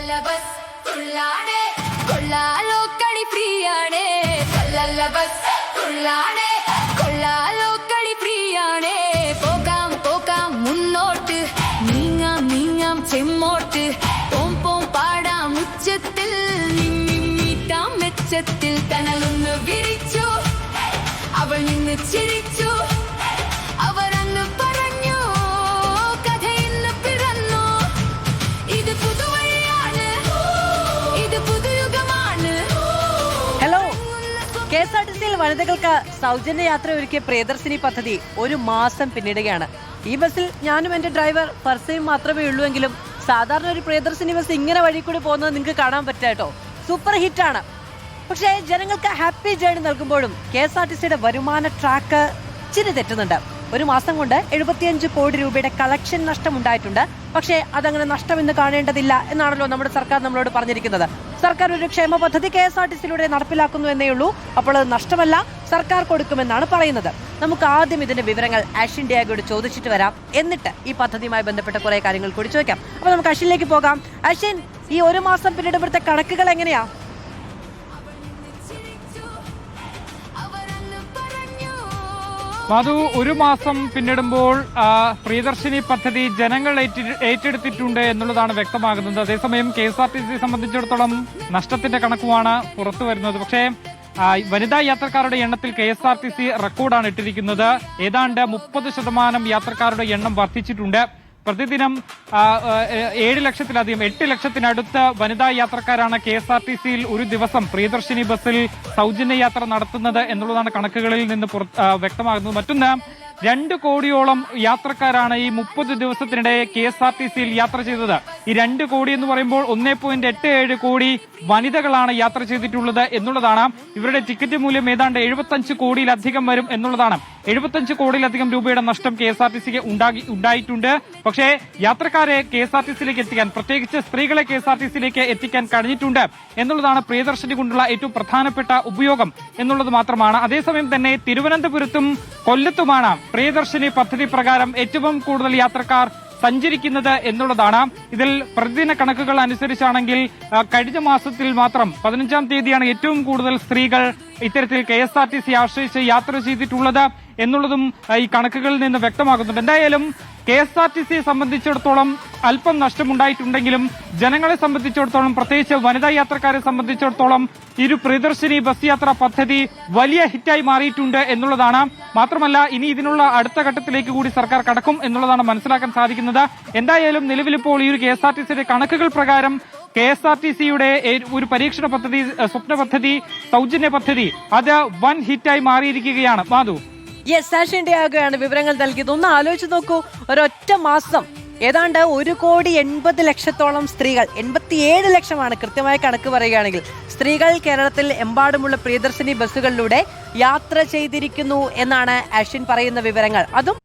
Bus തുള്ളാണേ കൊള്ളാലോ കളി ഫ്രീയാണേ സല്ലല്ല bus തുള്ളാണേ കൊള്ളാലോ കളി ഫ്രീയാണേ പോകാം പോകാം മുന്നോട്ട് നീങ്ങാം നീങ്ങാം ചെമ്മോട്ട് പോം പോം പാടാം ഉച്ചത്തിൽ നീട്ടാം മെച്ചത്തിൽ കനലൊന്ന് വിരിച്ചു അവൾ നിന്ന് ചിരിച്ചു അവരന്ന് പറഞ്ഞു കഥ ഇന്ന് പിറന്നു ഇത് പുതുവഴിയാണ് ഇത് പുതുയുഗമാണ്. ഹലോ, KSRTC-യിൽ വനിതകൾക്ക് സൗജന്യ യാത്ര ഒരുക്കിയ പ്രിയദർശിനി പദ്ധതി ഒരു മാസം പിന്നിടുകയാണ്. ഈ ബസ്സിൽ ഞാനും എന്റെ ഡ്രൈവർ ഫർസയും മാത്രമേ ഉള്ളൂ എങ്കിലും സാധാരണ ഒരു പ്രിയദർശിനി ബസ് ഇങ്ങനെ വഴി കൂടി പോകുന്നത് നിങ്ങൾക്ക് കാണാൻ പറ്റാട്ടോ. സൂപ്പർ ഹിറ്റാണ്. പക്ഷേ ജനങ്ങൾക്ക് ഹാപ്പി ജേണി നൽകുമ്പോഴും KSRTC-യുടെ വരുമാന ട്രാക്ക് ഇച്ചിരി തെറ്റുന്നുണ്ട്. ഒരു മാസം കൊണ്ട് 75 കോടി രൂപയുടെ കളക്ഷൻ നഷ്ടമുണ്ടായിട്ടുണ്ട്. പക്ഷേ അതങ്ങനെ നഷ്ടമെന്ന് കാണേണ്ടതില്ല എന്നാണല്ലോ നമ്മുടെ സർക്കാർ നമ്മളോട് പറഞ്ഞിരിക്കുന്നത്. സർക്കാർ ഒരു ക്ഷേമ പദ്ധതി KSRTC-യിലൂടെ നടപ്പിലാക്കുന്നു എന്നേ ഉള്ളൂ. അപ്പോൾ അത് നഷ്ടമല്ല, സർക്കാർ കൊടുക്കുമെന്നാണ് പറയുന്നത്. നമുക്ക് ആദ്യം ഇതിന്റെ വിവരങ്ങൾ അശ്വിൻ ഡിയാഗോയോട് ചോദിച്ചിട്ട് വരാം. എന്നിട്ട് ഈ പദ്ധതിയുമായി ബന്ധപ്പെട്ട കുറെ കാര്യങ്ങൾ കൂടി ചോദിക്കാം. അപ്പൊ നമുക്ക് അശ്വിനിലേക്ക് പോകാം. അശ്വിൻ, ഈ ഒരു മാസം പിന്നിടുമ്പോഴത്തെ കണക്കുകൾ എങ്ങനെയാ? മാധു, ഒരു മാസം പിന്നിടുമ്പോൾ പ്രിയദർശിനി പദ്ധതി ജനങ്ങൾ ഏറ്റെടുത്തിട്ടുണ്ട് എന്നുള്ളതാണ് വ്യക്തമാകുന്നത്. അതേസമയം KSRTC സംബന്ധിച്ചിടത്തോളം നഷ്ടത്തിന്റെ കണക്കുമാണ് പുറത്തു വരുന്നത്. പക്ഷേ വനിതാ യാത്രക്കാരുടെ എണ്ണത്തിൽ KSRTC റെക്കോർഡാണ് ഇട്ടിരിക്കുന്നത്. ഏതാണ്ട് 30% യാത്രക്കാരുടെ എണ്ണം വർദ്ധിച്ചിട്ടുണ്ട്. പ്രതിദിനം 7 ലക്ഷത്തിലധികം 8 ലക്ഷത്തിനടുത്ത് വനിതാ യാത്രക്കാരാണ് KSRTC-യിൽ ഒരു ദിവസം പ്രിയദർശിനി ബസ്സിൽ സൗജന്യ യാത്ര നടത്തുന്നത് എന്നുള്ളതാണ് കണക്കുകളിൽ നിന്ന് വ്യക്തമാകുന്നത്. മറ്റൊന്ന്, 2 കോടിയോളം യാത്രക്കാരാണ് ഈ 30 ദിവസത്തിനിടെ KSRTC-യിൽ യാത്ര ചെയ്തത്. ഈ 2 കോടി എന്ന് പറയുമ്പോൾ 1.87 കോടി വനിതകളാണ് യാത്ര ചെയ്തിട്ടുള്ളത് എന്നുള്ളതാണ്. ഇവരുടെ ടിക്കറ്റ് മൂല്യം ഏതാണ്ട് 75 കോടിയിലധികം വരും എന്നുള്ളതാണ്. 75 കോടിയിലധികം രൂപയുടെ നഷ്ടം KSRTC-ക്ക് ഉണ്ടായിട്ടുണ്ട്. പക്ഷേ യാത്രക്കാരെ KSRTC-യിലേക്ക് എത്തിക്കാൻ, പ്രത്യേകിച്ച് സ്ത്രീകളെ KSRTC-യിലേക്ക് എത്തിക്കാൻ കഴിഞ്ഞിട്ടുണ്ട് എന്നുള്ളതാണ് പ്രിയദർശിനി കൊണ്ടുള്ള ഏറ്റവും പ്രധാനപ്പെട്ട ഉപയോഗം എന്നുള്ളത് മാത്രമാണ്. അതേസമയം തന്നെ തിരുവനന്തപുരത്തും കൊല്ലത്തുമാണ് പ്രിയദർശിനി പദ്ധതി പ്രകാരം ഏറ്റവും കൂടുതൽ യാത്രക്കാർ സഞ്ചരിക്കുന്നത് എന്നുള്ളതാണ്. ഇതിൽ പ്രതിദിന കണക്കുകൾ അനുസരിച്ചാണെങ്കിൽ കഴിഞ്ഞ മാസത്തിൽ മാത്രം 15-ാം തീയതിയാണ് ഏറ്റവും കൂടുതൽ സ്ത്രീകൾ ഇത്തരത്തിൽ KSRTC ആശ്രയിച്ച് യാത്ര ചെയ്തിട്ടുള്ളത് എന്നുള്ളതും ഈ കണക്കുകളിൽ നിന്ന് വ്യക്തമാകുന്നുണ്ട്. എന്തായാലും KSRTC-യെ സംബന്ധിച്ചിടത്തോളം അല്പം നഷ്ടമുണ്ടായിട്ടുണ്ടെങ്കിലും ജനങ്ങളെ സംബന്ധിച്ചിടത്തോളം, പ്രത്യേകിച്ച് വനിതാ യാത്രക്കാരെ സംബന്ധിച്ചിടത്തോളം ഒരു പ്രിയദർശിനി ബസ് യാത്രാ പദ്ധതി വലിയ ഹിറ്റായി മാറിയിട്ടുണ്ട് എന്നുള്ളതാണ്. മാത്രമല്ല, ഇനി ഇതിനുള്ള അടുത്ത ഘട്ടത്തിലേക്ക് കൂടി സർക്കാർ കടക്കും എന്നുള്ളതാണ് മനസ്സിലാക്കാൻ സാധിക്കുന്നത്. എന്തായാലും നിലവിലിപ്പോൾ ഈ ഒരു KSRTC-യുടെ കണക്കുകൾ പ്രകാരം KSRTC-യുടെ ഒരു പരീക്ഷണ പദ്ധതി, സ്വപ്ന പദ്ധതി, സൗജന്യ പദ്ധതി അത് വൻ ഹിറ്റായി മാറിയിരിക്കുകയാണ്. മാധു, യെസ്, അശ്വിൻ ഡിയാഗോയാണ് വിവരങ്ങൾ നൽകിയത്. ഒന്ന് ആലോചിച്ച് നോക്കൂ, ഒരൊറ്റ മാസം ഏതാണ്ട് 1,80,00,000-ഓളം സ്ത്രീകൾ, 87 ലക്ഷമാണ് കൃത്യമായ കണക്ക് പറയുകയാണെങ്കിൽ, സ്ത്രീകൾ കേരളത്തിൽ എമ്പാടുമുള്ള പ്രിയദർശിനി ബസ്സുകളിലൂടെ യാത്ര ചെയ്തിരിക്കുന്നു എന്നാണ് അശ്വിൻ പറയുന്ന വിവരങ്ങൾ. അതും